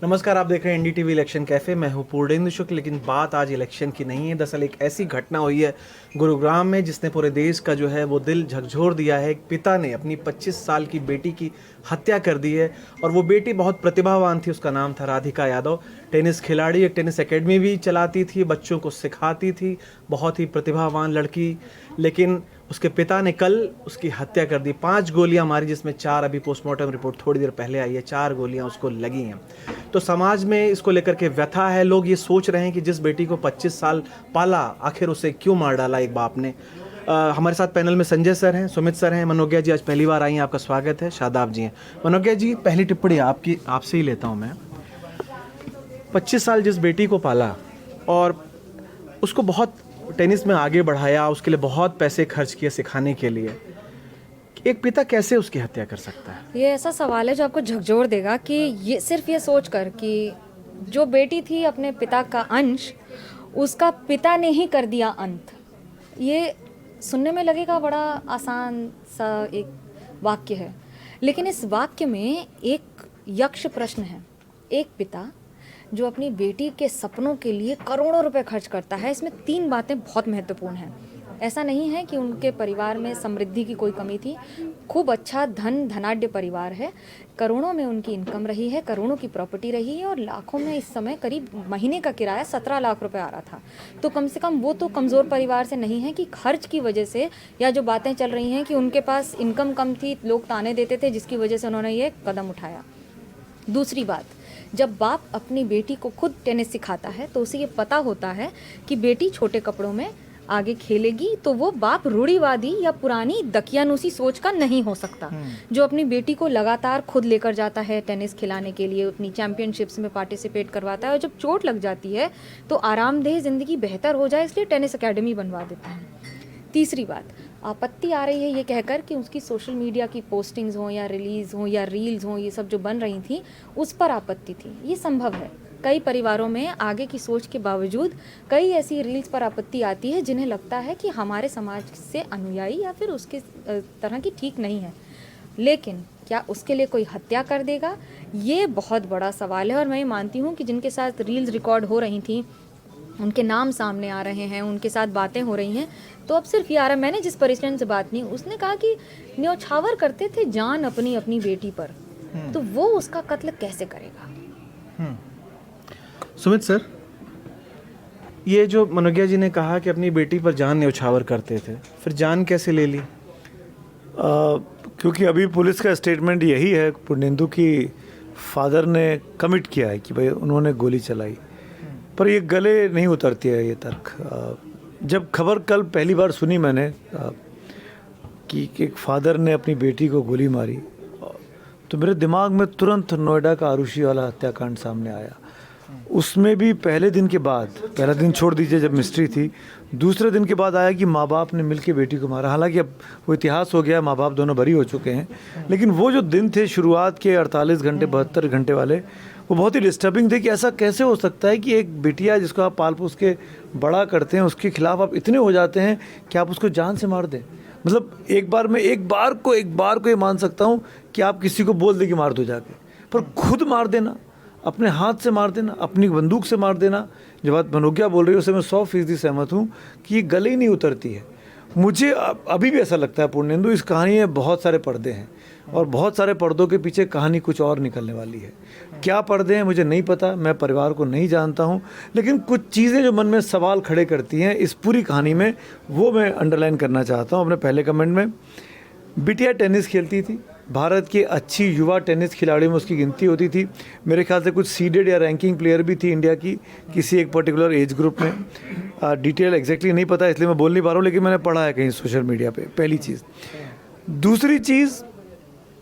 नमस्कार, आप देख रहे हैं एनडीटीवी इलेक्शन कैफे। मैं हूं पूर्णेंदु शुक्ल। लेकिन बात आज इलेक्शन की नहीं है। दरअसल एक ऐसी घटना हुई है गुरुग्राम में जिसने पूरे देश का जो है वो दिल झकझोर दिया है। एक पिता ने अपनी 25 साल की बेटी की हत्या कर दी है और वो बेटी बहुत प्रतिभावान थी। उसका नाम था राधिका यादव। टेनिस खिलाड़ी, एक टेनिस एकेडमी भी चलाती थी, बच्चों को सिखाती थी, बहुत ही प्रतिभावान लड़की। लेकिन उसके पिता ने कल उसकी हत्या कर दी। 5 गोलियां मारी, जिसमें 4 अभी पोस्टमार्टम रिपोर्ट थोड़ी देर पहले आई है, 4 गोलियां उसको लगी हैं। तो समाज में इसको लेकर के व्यथा है। लोग ये सोच रहे हैं कि जिस बेटी को 25 साल पाला, आखिर उसे क्यों मार डाला एक बाप ने। हमारे साथ पैनल में संजय सर हैं, सुमित सर हैं, मनोज्ञा जी आज पहली बार आई हैं, आपका स्वागत है। शादाब जी हैं। मनोज्ञा जी, पहली टिप्पणी आपसे ही लेता हूँ मैं। 25 साल जिस बेटी को पाला और उसको बहुत टेनिस में आगे बढ़ाया, उसके लिए बहुत पैसे खर्च किए सिखाने के लिए, एक पिता कैसे उसकी हत्या कर सकता है? ये ऐसा सवाल है जो आपको झकझोर देगा कि ये सिर्फ ये सोचकर कि जो बेटी थी अपने पिता का अंश, उसका पिता ने ही कर दिया अंत। ये सुनने में लगेगा बड़ा आसान सा एक वाक्य है, लेकिन इस वाक्य में एक यक्ष प्रश्न है। एक पिता जो अपनी बेटी के सपनों के लिए करोड़ों रुपए खर्च करता है, इसमें 3 बातें बहुत महत्वपूर्ण हैं। ऐसा नहीं है कि उनके परिवार में समृद्धि की कोई कमी थी। खूब अच्छा धनाढ्य परिवार है, करोड़ों में उनकी इनकम रही है, करोड़ों की प्रॉपर्टी रही है और लाखों में इस समय करीब महीने का किराया 17 लाख रुपए आ रहा था। तो कम से कम वो तो कमज़ोर परिवार से नहीं है कि खर्च की वजह से, या जो बातें चल रही हैं कि उनके पास इनकम कम थी, लोग ताने देते थे, जिसकी वजह से उन्होंने ये कदम उठाया। दूसरी बात, जब बाप अपनी बेटी को खुद टेनिस सिखाता है तो उसे ये पता होता है कि बेटी छोटे कपड़ों में आगे खेलेगी, तो वो बाप रूढ़िवादी या पुरानी दकियानूसी सोच का नहीं हो सकता, जो अपनी बेटी को लगातार खुद लेकर जाता है टेनिस खिलाने के लिए, अपनी चैंपियनशिप्स में पार्टिसिपेट करवाता है और जब चोट लग जाती है तो आरामदेह ज़िंदगी बेहतर हो जाए इसलिए टेनिस एकेडमी बनवा देता है। तीसरी बात, आपत्ति आ रही है ये कहकर कि उसकी सोशल मीडिया की पोस्टिंग्स हों या रिलीज़ हों या रील्स हों, ये सब जो बन रही थी उस पर आपत्ति थी। ये संभव है। कई परिवारों में आगे की सोच के बावजूद कई ऐसी रील्स पर आपत्ति आती है जिन्हें लगता है कि हमारे समाज से अनुयायी या फिर उसके तरह की ठीक नहीं है। लेकिन क्या उसके लिए कोई हत्या कर देगा, ये बहुत बड़ा सवाल है। और मैं मानती हूँ कि जिनके साथ रील्स रिकॉर्ड हो रही थी उनके नाम सामने आ रहे हैं, उनके साथ बातें हो रही हैं, तो अब सिर्फ ये आ रहा है। मैंने जिस परिस्टन से बात नहीं, उसने कहा कि न्यौछावर करते थे जान अपनी अपनी बेटी पर, तो वो उसका कत्ल कैसे करेगा? सुमित सर, ये जो मनोज्ञा जी ने कहा कि अपनी बेटी पर जान न्यौछावर करते थे, फिर जान कैसे ले ली? क्योंकि अभी पुलिस का स्टेटमेंट यही है, पूर्णेंदु की फादर ने कमिट किया है कि भाई उन्होंने गोली चलाई, पर ये गले नहीं उतरती है ये तर्क। जब खबर कल पहली बार सुनी मैंने कि एक फादर ने अपनी बेटी को गोली मारी, तो मेरे दिमाग में तुरंत नोएडा का आरुषि वाला हत्याकांड सामने आया। उसमें भी पहले दिन के बाद, पहला दिन छोड़ दीजिए जब मिस्ट्री थी, दूसरे दिन के बाद आया कि माँ बाप ने मिलके बेटी को मारा। हालांकि अब वो इतिहास हो गया, माँ बाप दोनों बरी हो चुके हैं, लेकिन वो जो दिन थे शुरुआत के 48 घंटे 72 घंटे वाले, वो बहुत ही डिस्टर्बिंग थे कि ऐसा कैसे हो सकता है कि एक बिटिया जिसको आप पाल पोस के बड़ा करते हैं, उसके खिलाफ आप इतने हो जाते हैं कि आप उसको जान से मार दें। मतलब एक बार को ये मान सकता हूँ कि आप किसी को बोल दे कि मार दो जाके, पर खुद मार देना, अपने हाथ से मार देना, अपनी बंदूक से मार देना। जो बात मनोज्ञा बोल रही है उससे मैं 100% सहमत हूँ कि ये गले ही नहीं उतरती है। मुझे अभी भी ऐसा लगता है पूर्णेंदु, इस कहानी में बहुत सारे पर्दे हैं और बहुत सारे पर्दों के पीछे कहानी कुछ और निकलने वाली है। क्या पर्दे हैं मुझे नहीं पता, मैं परिवार को नहीं जानता हूँ, लेकिन कुछ चीज़ें जो मन में सवाल खड़े करती हैं इस पूरी कहानी में, वो मैं अंडरलाइन करना चाहता हूँ अपने पहले कमेंट में। बिटिया टेनिस खेलती थी, भारत की अच्छी युवा टेनिस खिलाड़ियों में उसकी गिनती होती थी। मेरे ख्याल से कुछ सीडेड या रैंकिंग प्लेयर भी थी इंडिया की किसी एक पर्टिकुलर एज ग्रुप में। डिटेल एग्जैक्टली नहीं पता इसलिए मैं बोल नहीं पा रहा हूँ, लेकिन मैंने पढ़ा है कहीं सोशल मीडिया पे। पहली चीज़। दूसरी चीज़,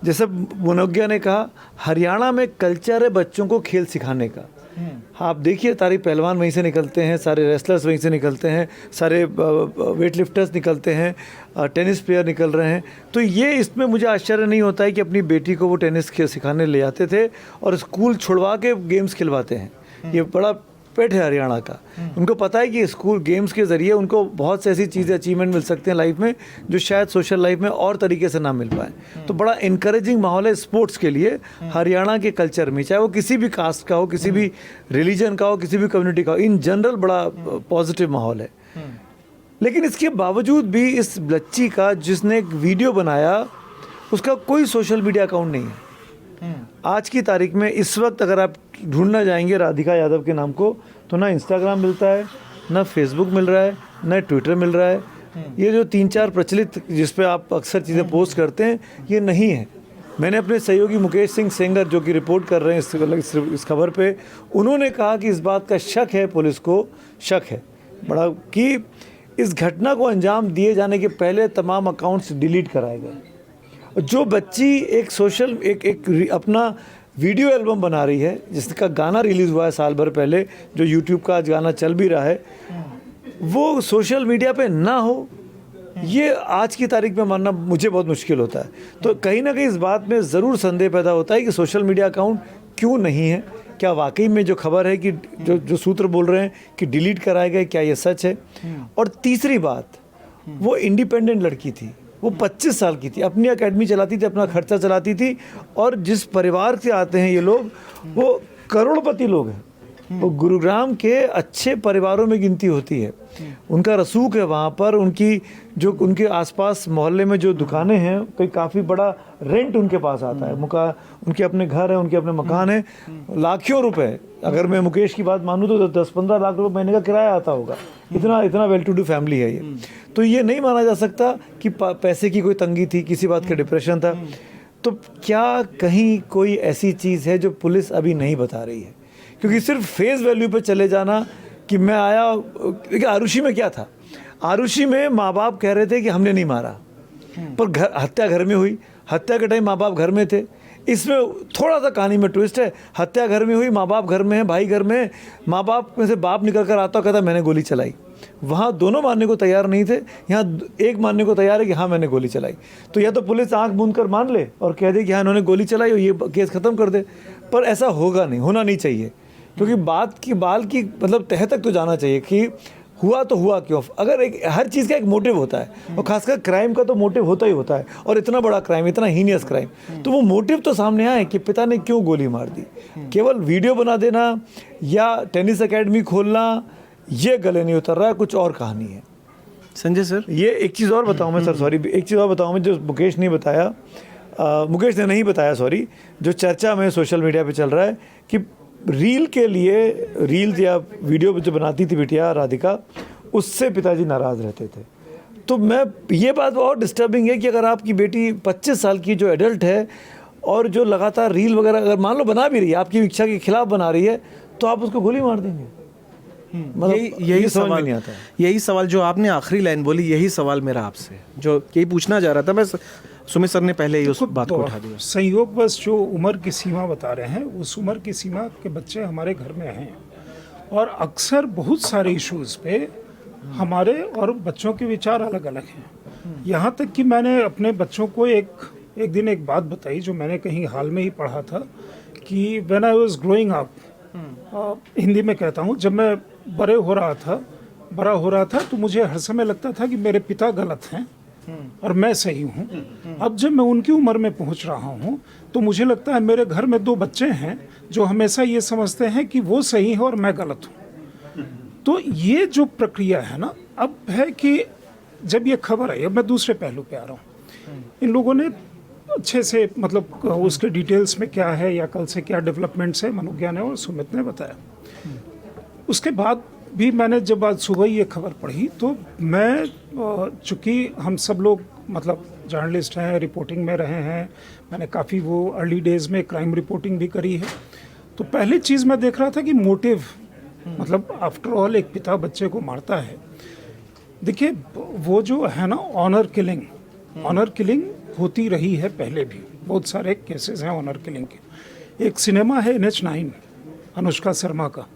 जैसे मनोज्ञा ने कहा, हरियाणा में कल्चर है बच्चों को खेल सिखाने का। आप देखिए सारे पहलवान वहीं से निकलते हैं, सारे रेसलर्स वहीं से निकलते हैं, सारे वेट लिफ्टर्स निकलते हैं, टेनिस प्लेयर निकल रहे हैं। तो ये इसमें मुझे आश्चर्य नहीं होता है कि अपनी बेटी को वो टेनिस सिखाने ले जाते थे और स्कूल छुड़वा के गेम्स खिलवाते हैं। ये बड़ा पेट है हरियाणा का। उनको पता है कि स्कूल गेम्स के ज़रिए उनको बहुत से ऐसी चीज़ें अचीवमेंट मिल सकते हैं लाइफ में जो शायद सोशल लाइफ में और तरीके से ना मिल पाए। तो बड़ा इनकरेजिंग माहौल है स्पोर्ट्स के लिए हरियाणा के कल्चर में, चाहे वो किसी भी कास्ट का हो, किसी भी रिलीजन का हो, किसी भी कम्युनिटी का हो, इन जनरल बड़ा पॉजिटिव माहौल है। लेकिन इसके बावजूद भी इस बच्ची का जिसने एक वीडियो बनाया उसका कोई सोशल मीडिया अकाउंट नहीं है। आज की तारीख में इस वक्त अगर आप ढूंढना जाएंगे राधिका यादव के नाम को तो ना इंस्टाग्राम मिलता है, ना फेसबुक मिल रहा है, ना ट्विटर मिल रहा है। ये जो 3-4 प्रचलित जिस पे आप अक्सर चीज़ें पोस्ट करते हैं ये नहीं है। मैंने अपने सहयोगी मुकेश सिंह सेंगर जो कि रिपोर्ट कर रहे हैं इस खबर पे, उन्होंने कहा कि इस बात का शक है, पुलिस को शक है बड़ा कि इस घटना को अंजाम दिए जाने के पहले तमाम अकाउंट्स डिलीट कराए गए। जो बच्ची एक अपना वीडियो एल्बम बना रही है जिसका गाना रिलीज़ हुआ है साल भर पहले, जो यूट्यूब का आज गाना चल भी रहा है, वो सोशल मीडिया पे ना हो, ये आज की तारीख में मानना मुझे बहुत मुश्किल होता है। तो कहीं ना कहीं इस बात में ज़रूर संदेह पैदा होता है कि सोशल मीडिया अकाउंट क्यों नहीं है। क्या वाकई में जो खबर है कि जो सूत्र बोल रहे हैं कि डिलीट कराए गए, क्या ये सच है? और तीसरी बात, वो इंडिपेंडेंट लड़की थी, वो 25 साल की थी, अपनी एकेडमी चलाती थी, अपना खर्चा चलाती थी, और जिस परिवार से आते हैं ये लोग वो करोड़पति लोग हैं, वो गुरुग्राम के अच्छे परिवारों में गिनती होती है। उनका रसूख है वहाँ पर, उनके आसपास मोहल्ले में जो दुकानें हैं कोई काफ़ी बड़ा रेंट उनके पास आता है, उनके अपने घर है, उनके अपने मकान है, लाखों रुपए, अगर मैं मुकेश की बात मानूँ तो 10-15 लाख रुपए महीने का किराया आता होगा। इतना वेल टू डू फैमिली है ये। तो ये नहीं माना जा सकता कि पैसे की कोई तंगी थी, किसी बात का डिप्रेशन था। तो क्या कहीं कोई ऐसी चीज़ है जो पुलिस अभी नहीं बता रही है? क्योंकि सिर्फ फेस वैल्यू पे चले जाना कि मैं आया, देखिए आरुषि में क्या था, आरुषि में माँ बाप कह रहे थे कि हमने नहीं मारा, पर हत्या घर में हुई, हत्या के टाइम माँ बाप घर में थे। इसमें थोड़ा सा कहानी में ट्विस्ट है, हत्या घर में हुई, माँ बाप घर में है, भाई घर में, माँ बाप में से बाप निकल कर आता कहता मैंने गोली चलाई। वहाँ दोनों मानने को तैयार नहीं थे, यहाँ एक मानने को तैयार है कि हाँ मैंने गोली चलाई। तो या तो पुलिस आंख मूंद कर मान ले और कह दे कि हाँ इन्होंने गोली चलाई और ये केस ख़त्म कर दे, पर ऐसा होगा नहीं, होना नहीं चाहिए। क्योंकि बात की बाल की मतलब तह तक तो जाना चाहिए कि हुआ तो हुआ क्यों। अगर हर चीज़ का एक मोटिव होता है, और खासकर क्राइम का तो मोटिव होता ही होता है, और इतना बड़ा क्राइम, इतना हीनियस क्राइम, तो वो मोटिव तो सामने आए कि पिता ने क्यों गोली मार दी। केवल वीडियो बना देना या टेनिस एकेडमी खोलना ये गले नहीं उतर रहा है, कुछ और कहानी है। संजय सर, ये एक चीज़ और बताऊँ मैं सर, सॉरी, एक चीज़ और बताऊँ मैं जो मुकेश ने नहीं बताया सॉरी, जो चर्चा में सोशल मीडिया पे चल रहा है कि रील के लिए, रील या वीडियो जो बनाती थी बिटिया राधिका, उससे पिताजी नाराज़ रहते थे। तो ये बात बहुत डिस्टर्बिंग है कि अगर आपकी बेटी 25 साल की जो एडल्ट है और जो लगातार रील वगैरह अगर मान लो बना भी रही है, आपकी इच्छा के खिलाफ बना रही है, तो आप उसको गोली मार देंगे। मतलब यही सवाल नहीं आता। यही सवाल जो आपने आखिरी लाइन बोली, यही सवाल मेरा आपसे, जो यही पूछना जा रहा था मैं, सुमित सर ने पहले ही उस बात को उठा दिया। संयोगवश जो उम्र की सीमा बता रहे हैं, उस उम्र की सीमा के बच्चे हमारे घर में हैं, और अक्सर बहुत सारे इश्यूज़ पे हमारे और बच्चों के विचार अलग अलग हैं। यहाँ तक कि मैंने अपने बच्चों को एक दिन एक बात बताई जो मैंने कहीं हाल में ही पढ़ा था कि when I was growing up, Hindi में कहता हूँ, जब मैं बड़ा हो रहा था तो मुझे हर समय लगता था कि मेरे पिता गलत हैं और मैं सही हूँ। अब जब मैं उनकी उम्र में पहुँच रहा हूँ तो मुझे लगता है मेरे घर में 2 बच्चे हैं जो हमेशा ये समझते हैं कि वो सही है और मैं गलत हूँ। तो ये जो प्रक्रिया है ना, अब है कि जब ये खबर आई, अब मैं दूसरे पहलू पे आ रहा हूँ। इन लोगों ने अच्छे से मतलब उसके डिटेल्स में क्या है या कल से क्या डेवलपमेंट्स है, मनोज्ञा ने और सुमित ने बताया। उसके बाद भी मैंने जब आज सुबह ये खबर पढ़ी तो मैं, चूँकि हम सब लोग मतलब जर्नलिस्ट हैं, रिपोर्टिंग में रहे हैं, मैंने काफ़ी वो अर्ली डेज़ में क्राइम रिपोर्टिंग भी करी है, तो पहली चीज़ मैं देख रहा था कि मोटिव, मतलब आफ्टर ऑल एक पिता बच्चे को मारता है। देखिए वो जो है ना ऑनर किलिंग होती रही है पहले भी, बहुत सारे केसेस हैं ऑनर किलिंग के। एक सिनेमा है NH9 अनुष्का शर्मा का,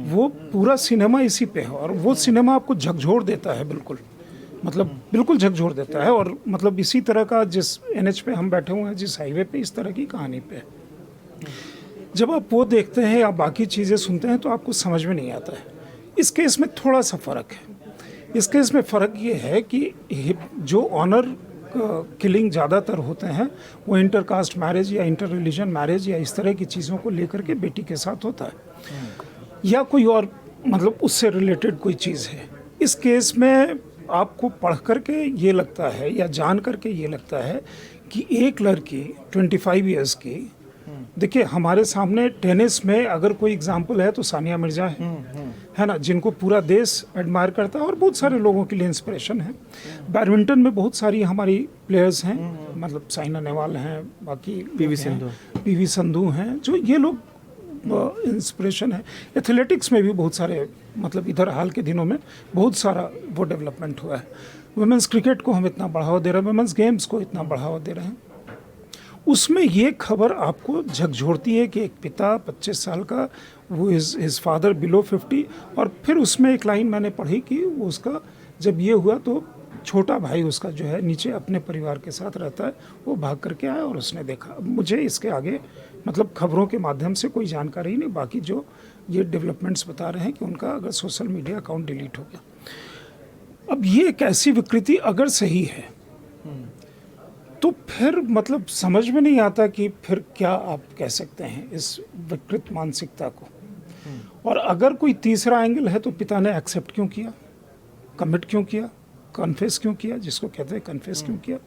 वो पूरा सिनेमा इसी पे है, और वो सिनेमा आपको झकझोर देता है, बिल्कुल झकझोर देता है। और मतलब इसी तरह का जिस NH पे हम बैठे हुए हैं, जिस हाईवे पे, इस तरह की कहानी पे। जब आप वो देखते हैं या बाकी चीज़ें सुनते हैं तो आपको समझ में नहीं आता है। इस केस में थोड़ा सा फ़र्क है। इस केस में फ़र्क ये है कि जो ऑनर किलिंग ज़्यादातर होते हैं वो इंटरकास्ट मैरिज या इंटर रिलीजन मैरिज या इस तरह की चीज़ों को लेकर के बेटी के साथ होता है, या कोई और मतलब उससे रिलेटेड कोई चीज़ है। इस केस में आपको पढ़ करके ये लगता है या जान करके ये लगता है कि एक लड़की 25 इयर्स की, देखिए हमारे सामने टेनिस में अगर कोई एग्जाम्पल है तो सानिया मिर्जा है ना, जिनको पूरा देश एडमायर करता है और बहुत सारे लोगों के लिए इंस्पिरेशन है। बैडमिंटन में बहुत सारी हमारी प्लेयर्स हैं, मतलब साइना नेहवाल हैं, बाकी पीवी संधू हैं, जो ये लोग इंस्पिरेशन है। एथलेटिक्स में भी बहुत सारे, मतलब इधर हाल के दिनों में बहुत सारा वो डेवलपमेंट हुआ है। वुमेंस क्रिकेट को हम इतना बढ़ावा दे रहे हैं, वुमेंस गेम्स को इतना बढ़ावा दे रहे हैं। उसमें ये खबर आपको झकझोरती है कि एक पिता 25 साल का, वो हिज फादर बिलो 50, और फिर उसमें एक लाइन मैंने पढ़ी कि वो उसका जब ये हुआ तो छोटा भाई उसका जो है नीचे अपने परिवार के साथ रहता है, वो भाग करके आया और उसने देखा। मुझे इसके आगे मतलब खबरों के माध्यम से कोई जानकारी नहीं, बाकी जो ये डेवलपमेंट्स बता रहे हैं कि उनका अगर सोशल मीडिया अकाउंट डिलीट हो गया। अब ये एक ऐसी विकृति अगर सही है तो फिर मतलब समझ में नहीं आता कि फिर क्या आप कह सकते हैं इस विकृत मानसिकता को। और अगर कोई तीसरा एंगल है तो पिता ने एक्सेप्ट क्यों किया, कमिट क्यों किया, कन्फेस क्यों किया, जिसको कहते हैं कन्फेस क्यों किया।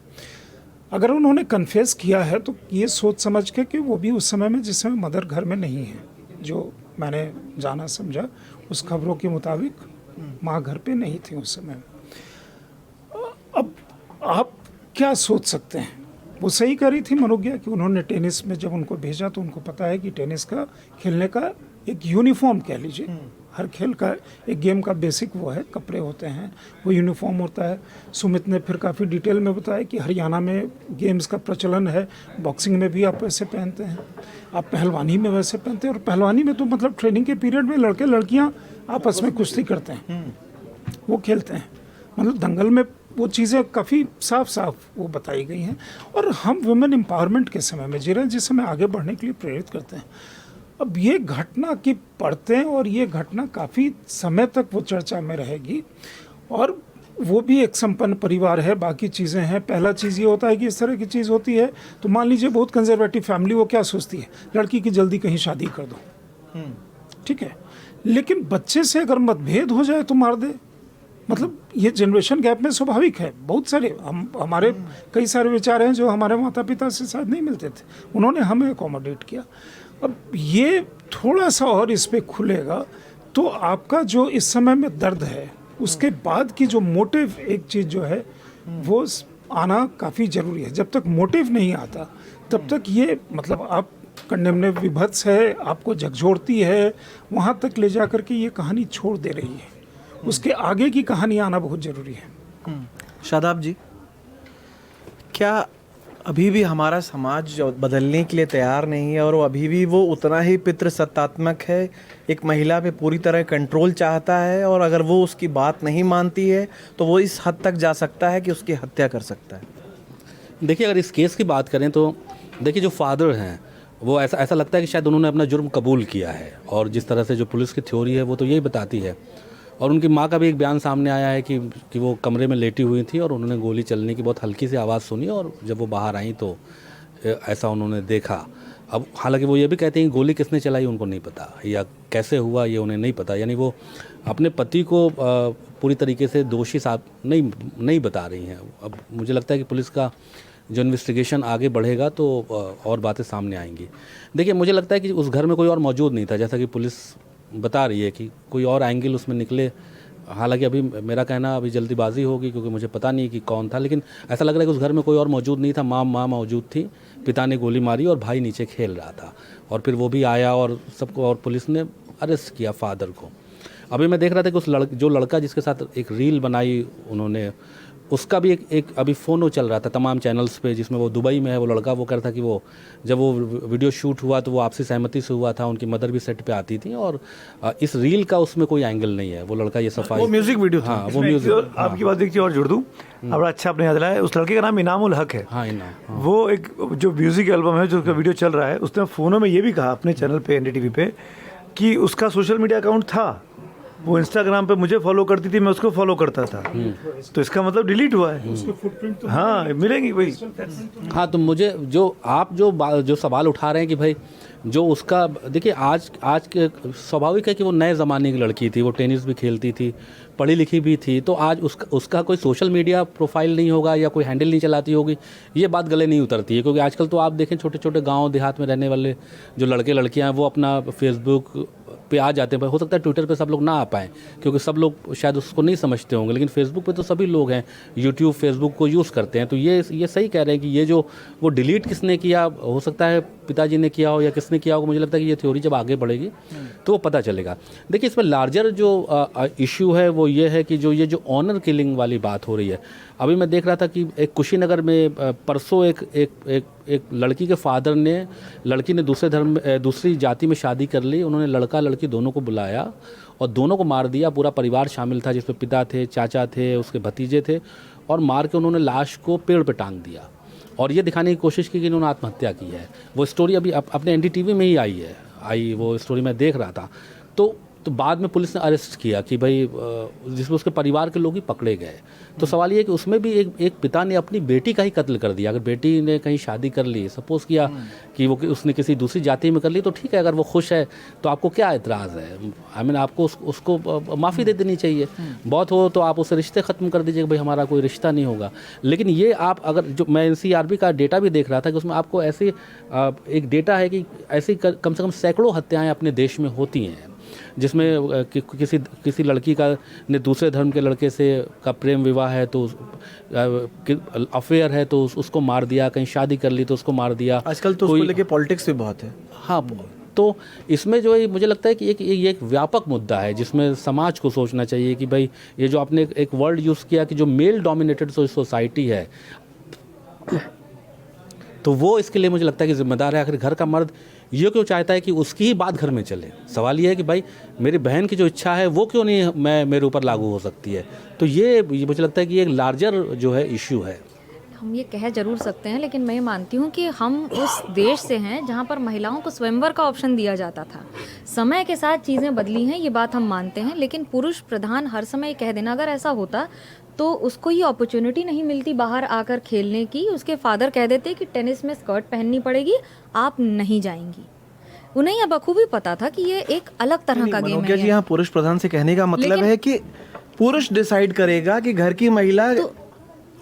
अगर उन्होंने कन्फेस किया है तो ये सोच समझ के कि वो भी उस समय में जिस समय मदर घर में नहीं है, जो मैंने जाना समझा उस खबरों के मुताबिक माँ घर पे नहीं थी उस समय। अब आप क्या सोच सकते हैं, वो सही कह रही थी मनोज्ञा कि उन्होंने टेनिस में जब उनको भेजा तो उनको पता है कि टेनिस का खेलने का एक यूनिफॉर्म कह लीजिए, हर खेल का एक गेम का बेसिक वो है, कपड़े होते हैं, वो यूनिफॉर्म होता है। सुमित ने फिर काफ़ी डिटेल में बताया कि हरियाणा में गेम्स का प्रचलन है, बॉक्सिंग में भी आप वैसे पहनते हैं, आप पहलवानी में वैसे पहनते हैं, और पहलवानी में तो मतलब ट्रेनिंग के पीरियड में लड़के लड़कियाँ आपस में कुश्ती करते हैं, वो खेलते हैं। मतलब दंगल में वो चीज़ें काफ़ी साफ साफ वो बताई गई हैं। और हम वुमेन एम्पावरमेंट के समय में जी रहे हैं, जिस समय आगे बढ़ने के लिए प्रेरित करते हैं। अब ये घटना की पढ़ते हैं और ये घटना काफ़ी समय तक वो चर्चा में रहेगी, और वो भी एक संपन्न परिवार है, बाकी चीज़ें हैं। पहला चीज़ ये होता है कि इस तरह की चीज़ होती है तो मान लीजिए बहुत कंजर्वेटिव फैमिली, वो क्या सोचती है, लड़की की जल्दी कहीं शादी कर दो, ठीक है, लेकिन बच्चे से अगर मतभेद हो जाए तो मार दे। मतलब ये जनरेशन गैप में स्वाभाविक है। बहुत सारे हमारे कई सारे विचार हैं जो हमारे माता पिता से शायद नहीं मिलते थे, उन्होंने हमें अकोमोडेट किया। अब ये थोड़ा सा और इस पे खुलेगा तो आपका जो इस समय में दर्द है, उसके बाद की जो मोटिव एक चीज़ जो है वो आना काफ़ी ज़रूरी है। जब तक मोटिव नहीं आता तब तक ये मतलब आप कंडेमने विभत्स है, आपको झकझोरती है, वहाँ तक ले जा कर के ये कहानी छोड़ दे रही है। उसके आगे की कहानी आना बहुत ज़रूरी है। शादाब जी, क्या अभी भी हमारा समाज बदलने के लिए तैयार नहीं है और वो अभी भी वो उतना ही पितृसत्तात्मक है, एक महिला पे पूरी तरह कंट्रोल चाहता है, और अगर वो उसकी बात नहीं मानती है तो वो इस हद तक जा सकता है कि उसकी हत्या कर सकता है? देखिए, अगर इस केस की बात करें तो देखिए जो फादर हैं वो ऐसा लगता है कि शायद उन्होंने अपना जुर्म कबूल किया है, और जिस तरह से जो पुलिस की थ्योरी है वो तो यही बताती है। और उनकी माँ का भी एक बयान सामने आया है कि वो कमरे में लेटी हुई थी और उन्होंने गोली चलने की बहुत हल्की सी आवाज़ सुनी, और जब वो बाहर आई तो ऐसा उन्होंने देखा। अब हालांकि वो ये भी कहते हैं कि गोली किसने चलाई उनको नहीं पता, या कैसे हुआ ये उन्हें नहीं पता। यानी वो अपने पति को पूरी तरीके से दोषी साहब नहीं बता रही हैं। अब मुझे लगता है कि पुलिस का जो इन्वेस्टिगेशन आगे बढ़ेगा तो और बातें सामने आएंगी। देखिए, मुझे लगता है कि उस घर में कोई और मौजूद नहीं था, जैसा कि पुलिस बता रही है कि कोई और एंगल उसमें निकले। हालांकि अभी मेरा कहना अभी जल्दीबाजी होगी क्योंकि मुझे पता नहीं कि कौन था, लेकिन ऐसा लग रहा है कि उस घर में कोई और मौजूद नहीं था। माँ मौजूद थी, पिता ने गोली मारी और भाई नीचे खेल रहा था, और फिर वो भी आया और सबको, और पुलिस ने अरेस्ट किया फादर को। अभी मैं देख रहा था कि जो लड़का जिसके साथ एक रील बनाई उन्होंने उसका भी एक अभी फोनो चल रहा था तमाम चैनल्स पे, जिसमें वो दुबई में है, वो लड़का वो कह रहा था कि वो जब वो वीडियो शूट हुआ तो वो आपसी सहमति से हुआ था, उनकी मदर भी सेट पे आती थी, और इस रील का उसमें कोई एंगल नहीं है, वो लड़का ये सफाई, वो म्यूजिक वीडियो था। हाँ वो म्यूजिक, और आपकी बात एक चीज़ और जुड़ दूँ, बड़ा अच्छा आपने याद दिलाया, उस लड़के का नाम इनामुल हक है। हाँ इनाम, वो एक जो म्यूजिक एल्बम है जो उसका वीडियो चल रहा है, उसने फ़ोनों में ये भी कहा अपने चैनल पे एनडीटीवी पे कि उसका सोशल मीडिया अकाउंट था, वो इंस्टाग्राम पे मुझे फॉलो करती थी, मैं उसको फॉलो करता था, तो इसका मतलब डिलीट हुआ है। हाँ मिलेंगी वही। हाँ तो मुझे आप जो सवाल उठा रहे हैं कि भाई जो उसका, देखिए आज के स्वाभाविक है कि वो नए ज़माने की लड़की थी, वो टेनिस भी खेलती थी, पढ़ी लिखी भी थी, तो आज उसका कोई सोशल मीडिया प्रोफाइल नहीं होगा या कोई हैंडल नहीं चलाती होगी, ये बात गले नहीं उतरती है। क्योंकि आजकल तो आप देखें छोटे छोटे गांव देहात में रहने वाले जो लड़के लड़कियां हैं वो अपना फेसबुक पे आ जाते हैं। हो सकता है ट्विटर पे सब लोग ना आ पाएँ क्योंकि सब लोग शायद उसको नहीं समझते होंगे, लेकिन फेसबुक पे तो सभी लोग हैं, यूट्यूब फेसबुक को यूज़ करते हैं। तो ये सही कह रहे हैं कि ये जो वो डिलीट किसने किया, हो सकता है पिताजी ने किया हो या किसने किया हो। मुझे लगता है कि ये थ्योरी जब आगे बढ़ेगी तो वो पता चलेगा। देखिए इसमें लार्जर जो इशू है वो ये है कि ये जो ऑनर किलिंग वाली बात हो रही है, अभी मैं देख रहा था कि एक कुशीनगर में परसों एक लड़की के फादर ने, लड़की ने दूसरी जाति में शादी कर ली, उन्होंने लड़का लड़की दोनों को बुलाया और दोनों को मार दिया। पूरा परिवार शामिल था जिसमें पिता थे, चाचा थे, उसके भतीजे थे, और मार के उन्होंने लाश को पेड़ पे टांग दिया और ये दिखाने की कोशिश की कि इन्होंने आत्महत्या की है। वो स्टोरी अभी अपने एनडीटीवी में ही आई वो स्टोरी मैं देख रहा था। तो बाद में पुलिस ने अरेस्ट किया कि भाई जिसमें उसके परिवार के लोग ही पकड़े गए। तो सवाल ये है कि उसमें भी एक पिता ने अपनी बेटी का ही कत्ल कर दिया। अगर बेटी ने कहीं शादी कर ली, सपोज़ किया कि उसने किसी दूसरी जाति में कर ली, तो ठीक है, अगर वो खुश है तो आपको क्या एतराज़ है? आई मीन आपको उसको माफ़ी दे देनी चाहिए। बहुत हो तो आप उससे रिश्ते ख़त्म कर दीजिए, भाई हमारा कोई रिश्ता नहीं होगा। लेकिन ये आप अगर जो मैं NCRB का डेटा भी देख रहा था कि उसमें आपको ऐसे एक डेटा है कि ऐसी कम से कम सैकड़ों हत्याएँ अपने देश में होती हैं जिसमें किसी लड़की का ने दूसरे धर्म के लड़के से का प्रेम विवाह है तो अफेयर है तो उसको मार दिया, कहीं शादी कर ली तो उसको मार दिया। आजकल तो उसको लेके पॉलिटिक्स भी बहुत है। हाँ, तो इसमें जो है मुझे लगता है कि ये एक व्यापक मुद्दा है जिसमें समाज को सोचना चाहिए कि भाई ये जो आपने एक वर्ड यूज़ किया कि जो मेल डोमिनेटेड सोसाइटी है, तो वो इसके लिए मुझे लगता है कि जिम्मेदार है। आखिर घर का मर्द ये क्यों चाहता है कि उसकी ही बात घर में चले? सवाल ये है कि भाई मेरी बहन की जो इच्छा है वो क्यों नहीं मेरे ऊपर लागू हो सकती है? तो ये मुझे लगता है कि एक लार्जर जो है इश्यू है। हम ये कह जरूर सकते हैं, लेकिन मैं ये मानती हूँ कि हम उस देश से हैं जहाँ पर महिलाओं को स्वयंवर का ऑप्शन दिया जाता था। समय के साथ चीज़ें बदली हैं, ये बात हम मानते हैं, लेकिन पुरुष प्रधान हर समय कह देना, अगर ऐसा होता तो उसको ये अपॉर्चुनिटी नहीं मिलती बाहर आकर खेलने की। उसके फादर कह देते कि टेनिस में स्कर्ट पहननी पड़ेगी, आप नहीं जाएंगी। उन्हें यह बखूबी पता था कि ये एक अलग तरह का गेम है। जी हाँ, पुरुष प्रधान से कहने का मतलब है कि पुरुष डिसाइड करेगा कि घर की महिला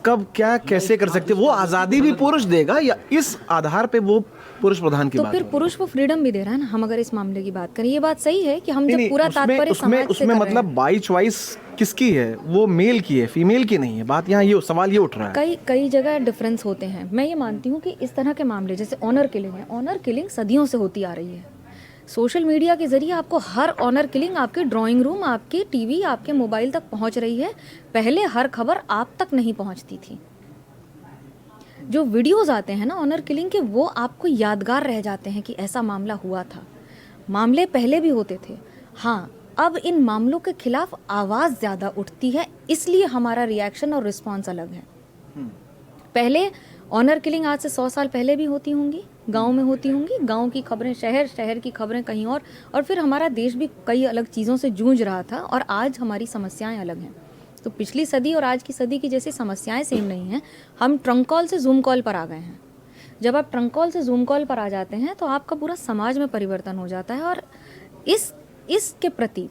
कब क्या कैसे कर सकते, वो आज़ादी भी पुरुष देगा, या इस आधार पे वो पुरुष प्रधान की तो बात फिर पुरुष को फ्रीडम भी दे रहा है ना। हम अगर इस मामले की बात करें, ये बात सही है कि हम जब पूरा तात्पर्य समाज से उसमें मतलब बाई चॉइस किसकी है? वो मेल की है, फीमेल की नहीं है। बात यहाँ ये सवाल ये उठ रहा है। कई जगह डिफरेंस होते हैं। मैं ये मानती हूँ कि इस तरह के मामले जैसे ऑनर किलिंग है, ऑनर किलिंग सदियों से होती आ रही है। सोशल मीडिया के जरिए आपको हर ऑनर किलिंग आपके ड्राइंग रूम, आपके टीवी, आपके मोबाइल तक पहुँच रही है। पहले हर खबर आप तक नहीं पहुँचती थी। जो वीडियोस आते हैं ना ऑनर किलिंग के, वो आपको यादगार रह जाते हैं कि ऐसा मामला हुआ था। मामले पहले भी होते थे, हाँ, अब इन मामलों के खिलाफ आवाज़ ज़्यादा उठती है, इसलिए हमारा रिएक्शन और रिस्पॉन्स अलग है। पहले ऑनर किलिंग आज से 100 साल पहले भी होती होंगी, गांव में होती होंगी, गांव की खबरें शहर, शहर की खबरें कहीं और फिर हमारा देश भी कई अलग चीज़ों से जूझ रहा था और आज हमारी समस्याएं अलग हैं। तो पिछली सदी और आज की सदी की जैसी समस्याएं सेम नहीं हैं। हम ट्रंक कॉल से जूम कॉल पर आ गए हैं। जब आप ट्रंक कॉल से जूम कॉल पर आ जाते हैं तो आपका पूरा समाज में परिवर्तन हो जाता है और इसके प्रति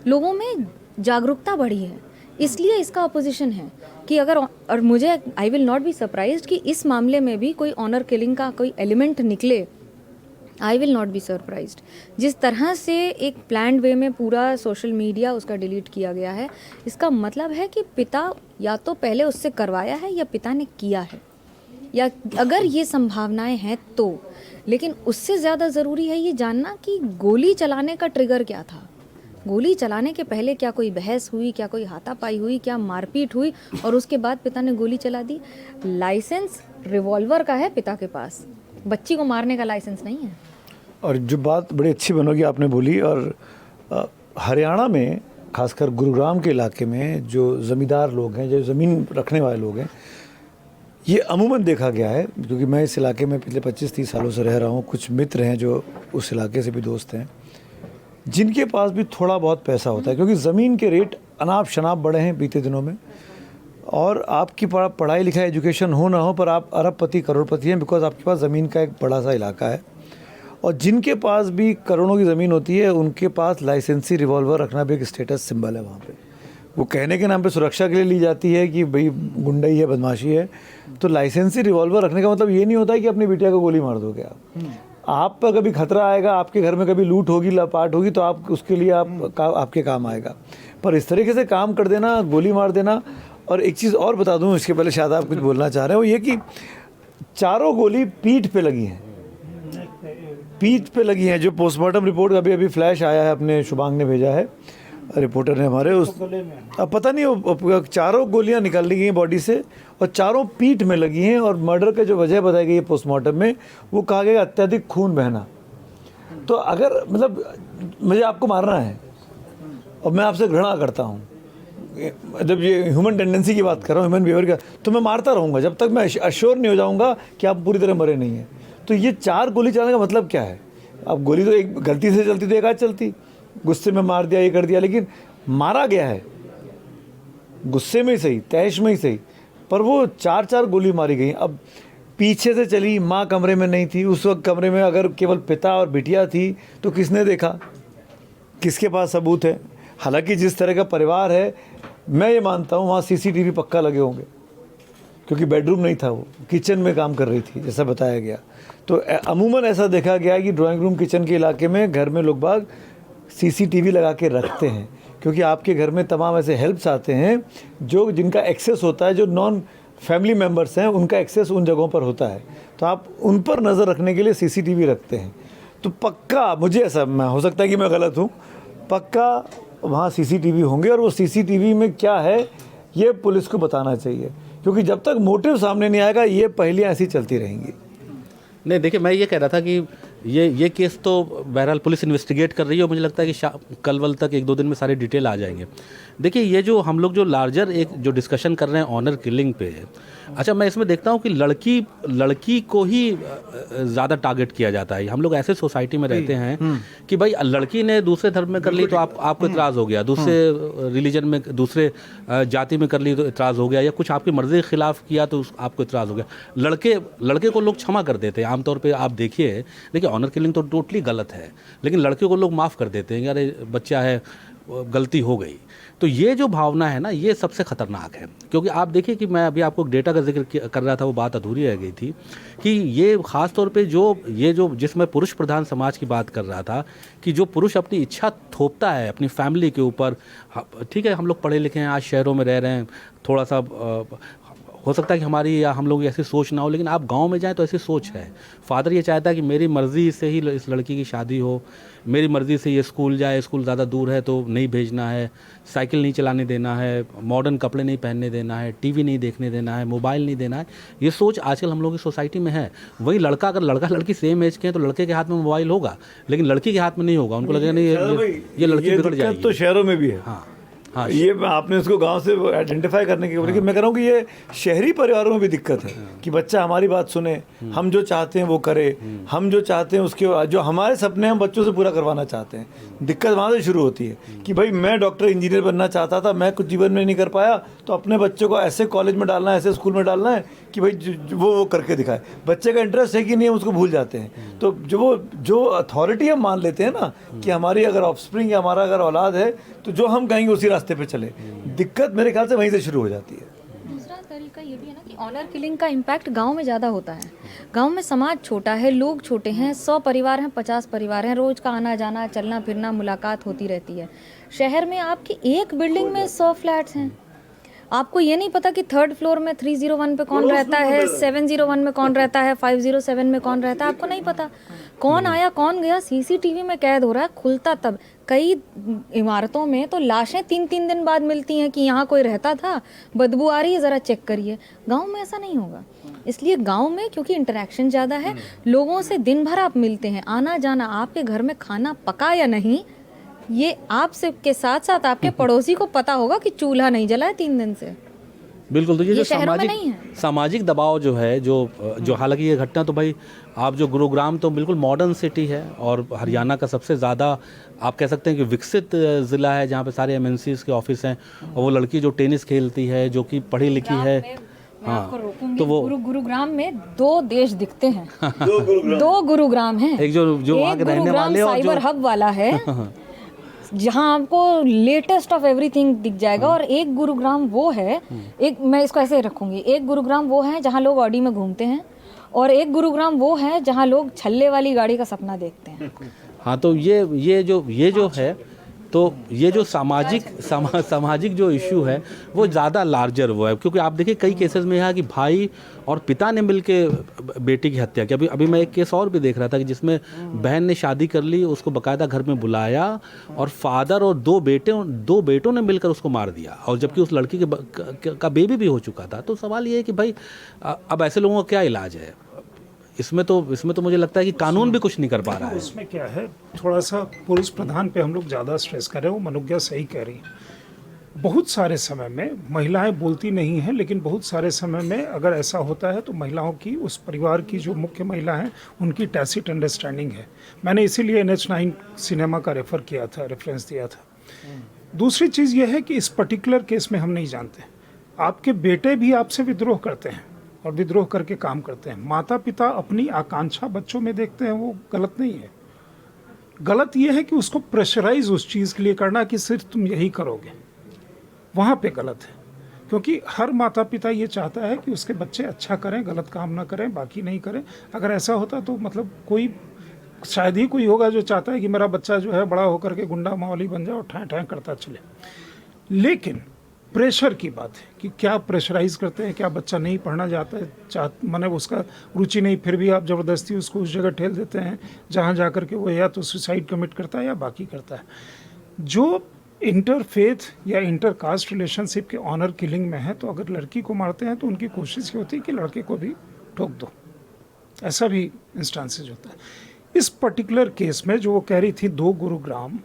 लोगों में जागरूकता बढ़ी है। इसलिए इसका अपोजिशन है कि अगर, और मुझे I will not be surprised कि इस मामले में भी कोई ऑनर किलिंग का कोई एलिमेंट निकले। I will not be surprised. जिस तरह से एक प्लान्ड वे में पूरा सोशल मीडिया उसका डिलीट किया गया है, इसका मतलब है कि पिता या तो पहले उससे करवाया है या पिता ने किया है, या अगर ये संभावनाएं हैं तो। लेकिन उससे ज़्यादा ज़रूरी है ये जानना कि गोली चलाने का ट्रिगर क्या था। गोली चलाने के पहले क्या कोई बहस हुई, क्या कोई हाथापाई हुई, क्या मारपीट हुई और उसके बाद पिता ने गोली चला दी? लाइसेंस रिवॉल्वर का है पिता के पास, बच्ची को मारने का लाइसेंस नहीं है। और जो बात बड़ी अच्छी बनोगी आपने बोली, और हरियाणा में खासकर गुरुग्राम के इलाके में जो ज़मींदार लोग हैं, जो ज़मीन रखने वाले लोग हैं, ये अमूमन देखा गया है, क्योंकि मैं इस इलाके में पिछले 25-30 सालों से रह रहा हूँ। कुछ मित्र हैं जो उस इलाके से भी दोस्त हैं, जिनके पास भी थोड़ा बहुत पैसा होता है, क्योंकि ज़मीन के रेट अनाप शनाप बढ़े हैं बीते दिनों में। और आपकी पढ़ाई लिखाई एजुकेशन हो ना हो, पर आप अरबपति करोड़पति हैं, बिकॉज आपके पास ज़मीन का एक बड़ा सा इलाका है। और जिनके पास भी करोड़ों की ज़मीन होती है, उनके पास लाइसेंसी रिवॉल्वर रखना भी एक स्टेटस सिंबल है वहाँ पे। वो कहने के नाम पे सुरक्षा के लिए ली जाती है कि भाई गुंडई है, बदमाशी है। तो लाइसेंसी रिवॉल्वर रखने का मतलब ये नहीं होता है कि अपनी बिटिया को गोली मार दोगे आप पर कभी खतरा आएगा, आपके घर में कभी लूट होगी, लपाट होगी, तो आप उसके लिए आपके काम आएगा। पर इस तरीके से काम कर देना, गोली मार देना। और एक चीज़ और बता दूं, इसके पहले शायद आप कुछ बोलना चाह रहे हैं, वो ये कि चारों गोली पीठ पे लगी हैं, पीठ पे लगी हैं। जो पोस्टमार्टम रिपोर्ट अभी फ्लैश आया है, अपने शुभांग ने भेजा है, रिपोर्टर ने हमारे, उस अब पता नहीं वो चारों गोलियां निकाल ली गई हैं बॉडी से और चारों पीठ में लगी हैं। और मर्डर का जो वजह बताई गई है पोस्टमार्टम में, वो कहा गया अत्यधिक खून बहना। तो अगर मतलब मुझे आपको मारना है और मैं आपसे घृणा करता हूँ, जब ये ह्यूमन टेंडेंसी की बात कर रहा हूँ, ह्यूमन बिहेवियर का, तो मैं मारता रहूँगा जब तक मैं अश्योर नहीं हो जाऊँगा कि आप पूरी तरह मरे नहीं हैं। तो ये 4 गोली चलाने का मतलब क्या है? अब गोली तो एक गलती से चलती तो एक आध चलती, गुस्से में मार दिया, ये कर दिया, लेकिन मारा गया है गुस्से में ही सही, तैश में ही सही, पर वो 4 गोली मारी गई। अब पीछे से चली, माँ कमरे में नहीं थी उस वक्त, कमरे में अगर केवल पिता और बिटिया थी तो किसने देखा, किसके पास सबूत है? हालांकि जिस तरह का परिवार है, मैं ये मानता हूँ वहाँ CCTV पक्का लगे होंगे, क्योंकि बेडरूम नहीं था, वो किचन में काम कर रही थी जैसा बताया गया। तो अमूमन ऐसा देखा गया कि ड्राइंग रूम किचन के इलाके में घर में लोग बाग CCTV लगा के रखते हैं, क्योंकि आपके घर में तमाम ऐसे हेल्प्स आते हैं जो जिनका एक्सेस होता है, जो नॉन फैमिली मेम्बर्स हैं उनका एक्सेस उन जगहों पर होता है, तो आप उन पर नज़र रखने के लिए CCTV रखते हैं। तो पक्का, मुझे ऐसा, हो सकता है कि मैं गलत हूँ, पक्का वहाँ CCTV होंगे, और वो CCTV में क्या है ये पुलिस को बताना चाहिए, क्योंकि जब तक मोटिव सामने नहीं आएगा ये पहेलियाँ ऐसी चलती रहेंगी। नहीं, देखिए, मैं ये कह रहा था कि ये केस तो बहरहाल पुलिस इन्वेस्टिगेट कर रही है और मुझे लगता है कि कल वल तक 1-2 दिन में सारे डिटेल आ जाएंगे। देखिए, ये जो हम लोग जो लार्जर एक जो डिस्कशन कर रहे हैं ऑनर किलिंग पे, अच्छा, मैं इसमें देखता हूँ कि लड़की को ही ज़्यादा टारगेट किया जाता है। हम लोग ऐसे सोसाइटी में रहते हैं कि भाई लड़की ने दूसरे धर्म में कर ली तो आपको इतराज़ हो गया, दूसरे रिलीजन में, दूसरे जाति में कर ली तो इतराज़ हो गया, या कुछ आपकी मर्ज़ी के खिलाफ किया तो आपको इतराज़ हो गया। लड़के को लोग क्षमा कर देते हैं आमतौर पर। आप देखिए ऑनर किलिंग तो टोटली गलत है, लेकिन लड़के को लोग माफ़ कर देते हैं कि अरे बच्चा है, गलती हो गई। तो ये जो भावना है ना, ये सबसे ख़तरनाक है। क्योंकि आप देखिए कि मैं अभी आपको डेटा का जिक्र कर रहा था, वो बात अधूरी रह गई थी कि ये ख़ास तौर पे जो जिसमें पुरुष प्रधान समाज की बात कर रहा था, कि जो पुरुष अपनी इच्छा थोपता है अपनी फैमिली के ऊपर। ठीक है, हम लोग पढ़े लिखे हैं, आज शहरों में रह रहे हैं, थोड़ा सा हो सकता है कि हमारी या हम लोग ऐसी सोच ना हो, लेकिन आप गांव में जाएं तो ऐसी सोच है। फादर ये चाहता है कि मेरी मर्ज़ी से ही इस लड़की की शादी हो, मेरी मर्ज़ी से ये स्कूल जाए, स्कूल ज़्यादा दूर है तो नहीं भेजना है, साइकिल नहीं चलाने देना है, मॉडर्न कपड़े नहीं पहनने देना है, टीवी नहीं देखने देना है, मोबाइल नहीं देना है। ये सोच आजकल हम लोग की सोसाइटी में है। वही लड़का, अगर लड़का लड़की सेम एज के हैं तो लड़के के हाथ में मोबाइल होगा, लेकिन लड़की के हाथ में नहीं होगा। उनको लगेगा नहीं ये लड़की बिगड़ जाएगी। तो शहरों में भी है। हाँ, ये आपने उसको गांव से आइडेंटिफाई करने की, लेकिन मैं कह रहा हूँ कि ये शहरी परिवारों में भी दिक्कत है कि बच्चा हमारी बात सुने, हम जो चाहते हैं वो करे, हम जो चाहते हैं उसके, जो हमारे सपने हम बच्चों से पूरा करवाना चाहते हैं। दिक्कत वहाँ से शुरू होती है कि भाई मैं डॉक्टर इंजीनियर बनना चाहता था, मैं कुछ जीवन में नहीं कर पाया, तो अपने बच्चों को ऐसे कॉलेज में डालना है, ऐसे स्कूल में डालना है कि भाई वो करके दिखाए। बच्चे का इंटरेस्ट है कि नहीं, हम उसको भूल जाते हैं। तो जो अथॉरिटी हम मान लेते हैं ना कि हमारी अगर ऑफस्प्रिंग या हमारा अगर औलाद है तो जो हम कहेंगे उसी रास्ते पे चले, दिक्कत मेरे ख्याल से वहीं से शुरू हो जाती है। दूसरा तरीका ये भी है ना कि ऑनर किलिंग का इम्पैक्ट गांव में ज़्यादा होता है। गांव में समाज छोटा है, लोग छोटे हैं, 100 परिवार हैं, 50 परिवार हैं, रोज़ का आना जाना, चलना फिरना, मुलाकात होती रहती है। शहर में आपकी एक बिल्डिंग में 100 फ्लैट्स हैं, आपको ये नहीं पता कि 3rd फ्लोर में 301 पे कौन रहता है, 701 में कौन रहता है, 507 में कौन रहता है, आपको नहीं पता। कौन आया कौन गया सीसीटीवी में कैद हो रहा है, खुलता तब। कई इमारतों में तो लाशें 3-3 दिन बाद मिलती हैं कि यहाँ कोई रहता था, बदबू आ रही है, ज़रा चेक करिए। गांव में ऐसा नहीं होगा। इसलिए गांव में क्योंकि इंटरेक्शन ज़्यादा है, लोगों से दिन भर आप मिलते हैं, आना जाना, आपके घर में खाना पका या नहीं ये आपसे के साथ साथ आपके पड़ोसी को पता होगा कि चूल्हा नहीं जला है 3 दिन से। बिल्कुल। तो ये जो शहरों में नहीं है। सामाजिक दबाव जो है, जो हालांकि ये घटना तो भाई आप जो गुरुग्राम तो बिल्कुल मॉडर्न सिटी है और हरियाणा का सबसे ज़्यादा आप कह सकते हैं कि विकसित ज़िला है, जहाँ पे सारे एमएनसीज़ के ऑफिस हैं। और वो लड़की जो टेनिस खेलती है, जो कि पढ़ी लिखी है, हाँ, तो वो गुरुग्राम में 2 देश दिखते हैं। 2 गुरुग्राम हैं। एक जो वहाँ के रहने वाले और साइबर हब वाला है जहाँ आपको लेटेस्ट ऑफ एवरीथिंग दिख जाएगा, और एक गुरुग्राम वो है, एक मैं इसको ऐसे रखूंगी, एक गुरुग्राम वो है जहाँ लोग ऑडी में घूमते हैं, और एक गुरुग्राम वो है जहाँ लोग छल्ले वाली गाड़ी का सपना देखते हैं। हाँ, तो ये जो है, तो ये जो सामाजिक जो इशू है वो ज़्यादा लार्जर वो है, क्योंकि आप देखिए कई केसेस में है कि भाई और पिता ने मिलके बेटी की हत्या की। अभी मैं एक केस और भी देख रहा था कि जिसमें बहन ने शादी कर ली, उसको बाकायदा घर में बुलाया और फादर और 2 बेटों ने मिलकर उसको मार दिया, और जबकि उस लड़की का बेबी भी हो चुका था। तो सवाल ये है कि भाई अब ऐसे लोगों का क्या इलाज है? इसमें तो मुझे लगता है कि कानून भी कुछ नहीं कर पा रहा है। उसमें क्या है, थोड़ा सा पुरुष प्रधान पे हम लोग ज़्यादा स्ट्रेस कर रहे हैं। वो मनोज्ञा सही कह रही है। बहुत सारे समय में महिलाएं बोलती नहीं हैं, लेकिन बहुत सारे समय में अगर ऐसा होता है तो महिलाओं की, उस परिवार की जो मुख्य महिला हैं, उनकी टैसिट अंडरस्टैंडिंग है। मैंने इसीलिए NH9 सिनेमा का रेफरेंस दिया था। दूसरी चीज़ ये है कि इस पर्टिकुलर केस में हम नहीं जानते, आपके बेटे भी आपसे विद्रोह करते हैं और विद्रोह करके काम करते हैं। माता पिता अपनी आकांक्षा बच्चों में देखते हैं, वो गलत नहीं है। गलत ये है कि उसको प्रेशराइज उस चीज़ के लिए करना कि सिर्फ तुम यही करोगे, वहाँ पे गलत है। क्योंकि हर माता पिता ये चाहता है कि उसके बच्चे अच्छा करें, गलत काम ना करें, बाकी नहीं करें। अगर ऐसा होता तो मतलब शायद ही कोई होगा जो चाहता है कि मेरा बच्चा जो है बड़ा होकर के गुंडा मावली बन जाए और ठाएं ठाएं करता चले। लेकिन प्रेशर की बात है कि क्या प्रेशराइज करते हैं, क्या बच्चा नहीं पढ़ना चाहता है, माने उसका रुचि नहीं, फिर भी आप ज़बरदस्ती उसको उस जगह ठेल देते हैं जहाँ जा कर के वो या तो सुसाइड कमिट करता है या बाकी करता है। जो इंटरफेथ या इंटर कास्ट रिलेशनशिप के ऑनर किलिंग में है, तो अगर लड़की को मारते हैं तो उनकी कोशिश ये होती है कि लड़के को भी ठोक दो। ऐसा भी इंस्टांसेज होता है। इस पर्टिकुलर केस में जो वो कह रही थी 2 गुरुग्राम,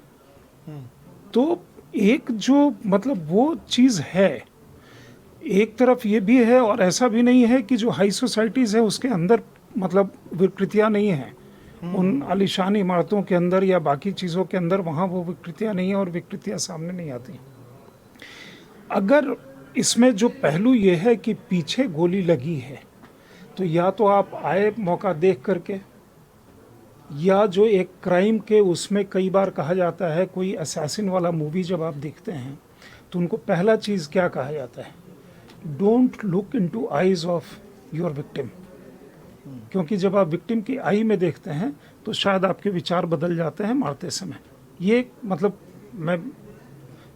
तो एक जो मतलब वो चीज़ है, एक तरफ ये भी है और ऐसा भी नहीं है कि जो हाई सोसाइटीज़ है उसके अंदर मतलब विकृतियाँ नहीं हैं। उन आलीशान इमारतों के अंदर या बाकी चीज़ों के अंदर वहाँ वो विकृतियाँ नहीं हैं और विकृतियाँ सामने नहीं आती। अगर इसमें जो पहलू ये है कि पीछे गोली लगी है, तो या तो आप आए मौका देख करके, या जो एक क्राइम के उसमें कई बार कहा जाता है, कोई असैसिन वाला मूवी जब आप देखते हैं तो उनको पहला चीज़ क्या कहा जाता है, don't look into eyes of your victim. क्योंकि जब आप विक्टिम की आई में देखते हैं तो शायद आपके विचार बदल जाते हैं मारते समय। ये मतलब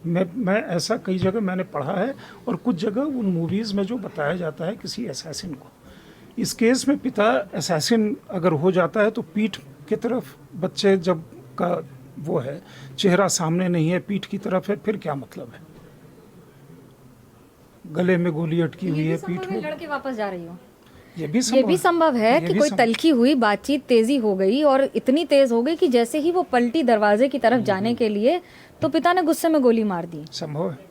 मैं ऐसा कई जगह मैंने पढ़ा है, और कुछ जगह उन मूवीज़ में जो बताया जाता है किसी असैसिन को। इस केस में पिता असैसिन अगर हो जाता है तो पीठ की तरफ बच्चे जब का वो है, चेहरा सामने नहीं है, पीठ की तरफ है, फिर क्या मतलब है? गले में गोली अटकी हुई है, पीठ में। लड़के वापस जा रही हो, ये भी संभव है कि कोई तल्खी हुई, बातचीत तेजी हो गई और इतनी तेज हो गई कि जैसे ही वो पलटी दरवाजे की तरफ जाने के लिए, तो पिता ने गुस्से में गोली मार दी। संभव है।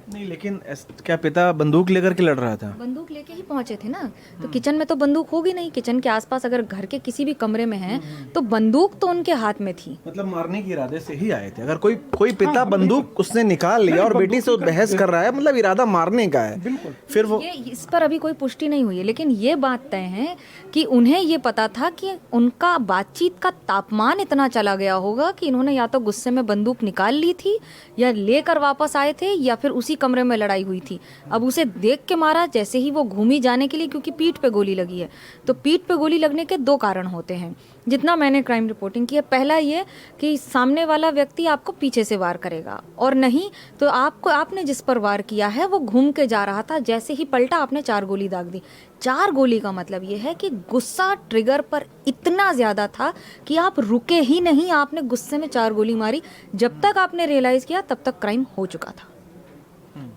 नहीं, लेकिन क्या पिता बंदूक लेकर के लड़ रहा था? बंदूक लेके ही पहुंचे थे ना, तो किचन में तो बंदूक होगी नहीं। किचन के आसपास अगर घर के किसी भी कमरे में है तो बंदूक तो उनके हाथ में थी। मतलब मारने के इरादे से ही आए थे। अगर कोई पिता बंदूक उसने निकाल लिया और बेटी से बहस कर रहा है, मतलब इरादा मारने का है। फिर वो इस पर अभी कोई पुष्टि नहीं हुई है, लेकिन ये बात तय है कि उन्हें ये पता था कि उनका बातचीत का तापमान इतना चला गया होगा कि इन्होंने या तो गुस्से में बंदूक निकाल ली थी, या लेकर वापस आए थे, या फिर उसी उसी कमरे में लड़ाई हुई थी। अब उसे देख के मारा, जैसे ही वो घूमी जाने के लिए, क्योंकि पीठ पे गोली लगी है। तो पीठ पे गोली लगने के 2 कारण होते हैं जितना मैंने क्राइम रिपोर्टिंग की है। पहला ये कि सामने वाला व्यक्ति आपको पीछे से वार करेगा, और नहीं तो आपने जिस पर वार किया है वो घूम के जा रहा था, जैसे ही पलटा आपने 4 गोली दाग दी। 4 गोली का मतलब ये है कि गुस्सा ट्रिगर पर इतना ज़्यादा था कि आप रुके ही नहीं, आपने गुस्से में 4 गोली मारी। जब तक आपने रियलाइज़ किया तब तक क्राइम हो चुका था।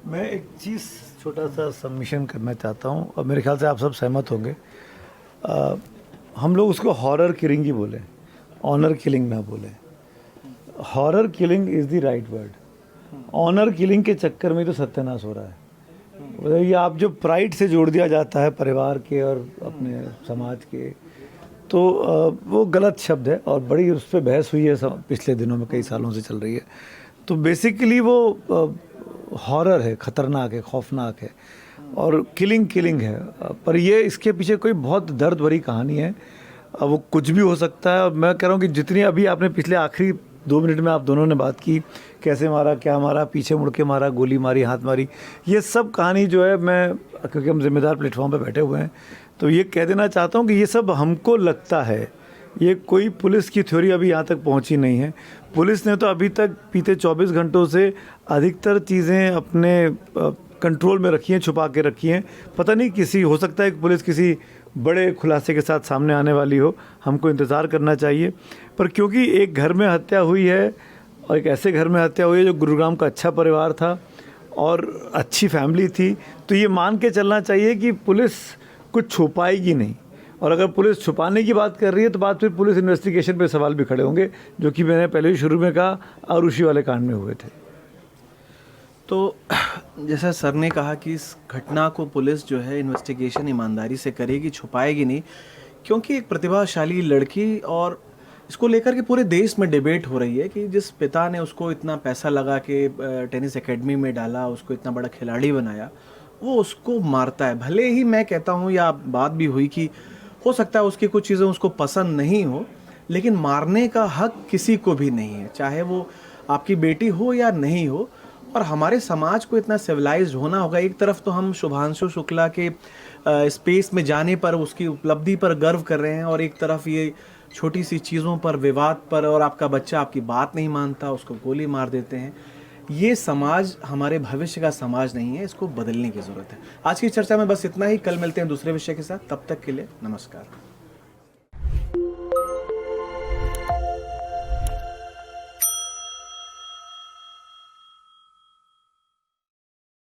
मैं एक चीज़ छोटा सा सबमिशन करना चाहता हूँ, और मेरे ख्याल से आप सब सहमत होंगे। हम लोग उसको हॉरर किलिंग ही बोले, ऑनर किलिंग ना बोले। Horror killing is the right word. Honour killing के चक्कर में तो सत्यानाश हो रहा है। ये आप जो प्राइड से जोड़ दिया जाता है परिवार के और अपने समाज के, तो वो गलत शब्द है, और बड़ी उस पर बहस हुई है पिछले दिनों में, कई सालों से चल रही है। तो बेसिकली वो हॉरर है, ख़तरनाक है, खौफनाक है, और किलिंग है। पर ये इसके पीछे कोई बहुत दर्द भरी कहानी है। वो कुछ भी हो सकता है। मैं कह रहा हूँ कि जितनी अभी आपने पिछले आखिरी 2 मिनट में आप दोनों ने बात की, कैसे मारा, क्या मारा, पीछे मुड़ के मारा, गोली मारी, हाथ मारी, ये सब कहानी जो है, मैं क्योंकि हम जिम्मेदार प्लेटफॉर्म पे बैठे हुए हैं, तो ये कह देना चाहता हूँ कि ये सब हमको लगता है, ये कोई पुलिस की थ्योरी अभी यहाँ तक पहुँची नहीं है। पुलिस ने तो अभी तक बीते 24 घंटों से अधिकतर चीज़ें अपने कंट्रोल में रखी हैं, छुपा के रखी हैं। पता नहीं, हो सकता है कि पुलिस किसी बड़े खुलासे के साथ सामने आने वाली हो, हमको इंतज़ार करना चाहिए। पर क्योंकि एक घर में हत्या हुई है, और एक ऐसे घर में हत्या हुई है जो गुरुग्राम का अच्छा परिवार था और अच्छी फैमिली थी, तो ये मान के चलना चाहिए कि पुलिस कुछ छुपाएगी नहीं। और अगर पुलिस छुपाने की बात कर रही है तो बात फिर पुलिस इन्वेस्टिगेशन पे सवाल भी खड़े होंगे, जो कि मैंने पहले ही शुरू में कहा, आरुषि वाले कांड में हुए थे। तो जैसा सर ने कहा कि इस घटना को पुलिस जो है इन्वेस्टिगेशन ईमानदारी से करेगी, छुपाएगी नहीं, क्योंकि एक प्रतिभाशाली लड़की, और इसको लेकर के पूरे देश में डिबेट हो रही है कि जिस पिता ने उसको इतना पैसा लगा के टेनिस एकेडमी में डाला, उसको इतना बड़ा खिलाड़ी बनाया, वो उसको मारता है। भले ही मैं कहता हूँ, या बात भी हुई कि हो सकता है उसकी कुछ चीज़ें उसको पसंद नहीं हो, लेकिन मारने का हक किसी को भी नहीं है, चाहे वो आपकी बेटी हो या नहीं हो। और हमारे समाज को इतना सिविलाइज्ड होना होगा। एक तरफ तो हम शुभांशु शुक्ला के स्पेस में जाने पर, उसकी उपलब्धि पर गर्व कर रहे हैं, और एक तरफ ये छोटी सी चीज़ों पर, विवाद पर, और आपका बच्चा आपकी बात नहीं मानता, उसको गोली मार देते हैं। ये समाज हमारे भविष्य का समाज नहीं है, इसको बदलने की ज़रूरत है। आज की चर्चा में बस इतना ही। कल मिलते हैं दूसरे विषय के साथ, तब तक के लिए नमस्कार।